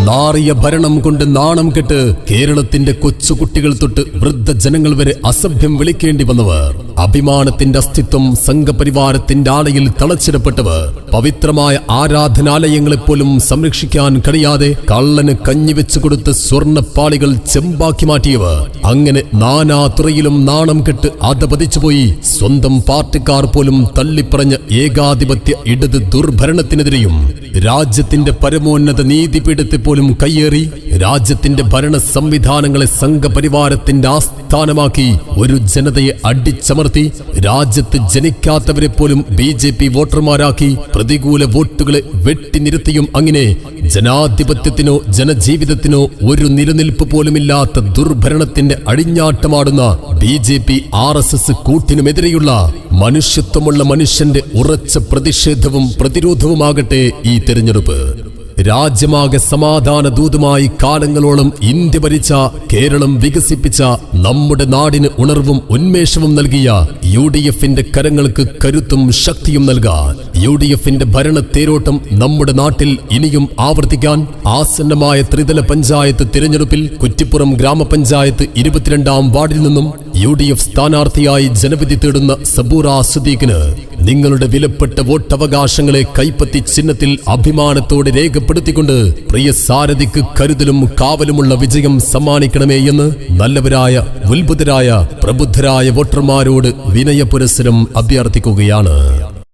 നാറിയ ഭരണം കൊണ്ട് നാണം കെട്ട് കേരളത്തിന്റെ കൊച്ചുകുട്ടികൾ തൊട്ട് വൃദ്ധജനങ്ങൾ വരെ അസഭ്യം വിളിക്കേണ്ടി വന്നവർ, അഭിമാനത്തിന്റെ അസ്തിത്വം സംഘപരിവാരത്തിന്റെ ആലയിൽ തളച്ചിടപ്പെട്ടവർ, പവിത്രമായ ആരാധനാലയങ്ങളെപ്പോലും സംരക്ഷിക്കാൻ കഴിയാതെ കള്ളന് കഞ്ഞിവെച്ചു കൊടുത്ത് സ്വർണ്ണപ്പാളികൾ ചെമ്പാക്കി മാറ്റിയവർ, അങ്ങനെ നാനാ തുറയിലും നാണം കെട്ട് അധപതിച്ചുപോയി സ്വന്തം പാർട്ടിക്കാർ പോലും തള്ളിപ്പറഞ്ഞ ഏകാധിപത്യ ഇടത് ദുർഭരണത്തിനെതിരെയും രാജ്യത്തിന്റെ പരമോന്നത നീതിപീഠത്തെ പോലും കയ്യേറി രാജ്യത്തിന്റെ ഭരണ സംവിധാനങ്ങളെ സംഘപരിവാരത്തിന്റെ ആസ്ഥാനമാക്കി ഒരു ജനതയെ അടിച്ചമർത്തി രാജ്യത്ത് ജനിക്കാത്തവരെ പോലും BJP വോട്ടർമാരാക്കി പ്രതികൂല വോട്ടുകളെ വെട്ടിനിരത്തിയും അങ്ങനെ ജനാധിപത്യത്തിനോ ജനജീവിതത്തിനോ ഒരു നിലനിൽപ്പ് പോലുമില്ലാത്ത ദുർഭരണത്തിന്റെ അടിഞ്ഞാട്ടമാടുന്ന BJP RSS കൂട്ടിനുമെതിരെയുള്ള മനുഷ്യത്വമുള്ള മനുഷ്യന്റെ ഉറച്ച പ്രതിഷേധവും പ്രതിരോധവുമാകട്ടെ ഈ തെരഞ്ഞെടുപ്പ്. രാജ്യമാകെ സമാധാന ദൂതുമായി കാലങ്ങളോളം ഇന്ത്യ ഭരിച്ച, കേരളം വികസിപ്പിച്ച, നമ്മുടെ നാടിന് ഉണർവും ഉന്മേഷവും നൽകിയ UDFന്റെ കരങ്ങൾക്ക് കരുത്തും ശക്തിയും നൽകാൻ, UDFന്റെ ഭരണ തേരോട്ടം നമ്മുടെ നാട്ടിൽ ഇനിയും ആവർത്തിക്കാൻ ആസന്നമായ ത്രിതല പഞ്ചായത്ത് തിരഞ്ഞെടുപ്പിൽ കുറ്റിപ്പുറം ഗ്രാമപഞ്ചായത്ത് 22-ാം വാർഡിൽ നിന്നും UDF സ്ഥാനാർത്ഥിയായി ജനവിധി തേടുന്ന സബൂറ സുദീഖിന് നിങ്ങളുടെ വിലപ്പെട്ട വോട്ടവകാശങ്ങളെ കൈപ്പത്തി ചിഹ്നത്തിൽ അഭിമാനത്തോടെ രേഖപ്പെടുത്തിക്കൊണ്ട് പ്രിയ സാരഥിക്ക് കരുതലും കാവലുമുള്ള വിജയം സമ്മാനിക്കണമേ എന്ന് നല്ലവരായ, ഉത്ഭുതരായ, പ്രബുദ്ധരായ വോട്ടർമാരോട് വിനയപുരസ്സരം അഭ്യർത്ഥിക്കുകയാണ്.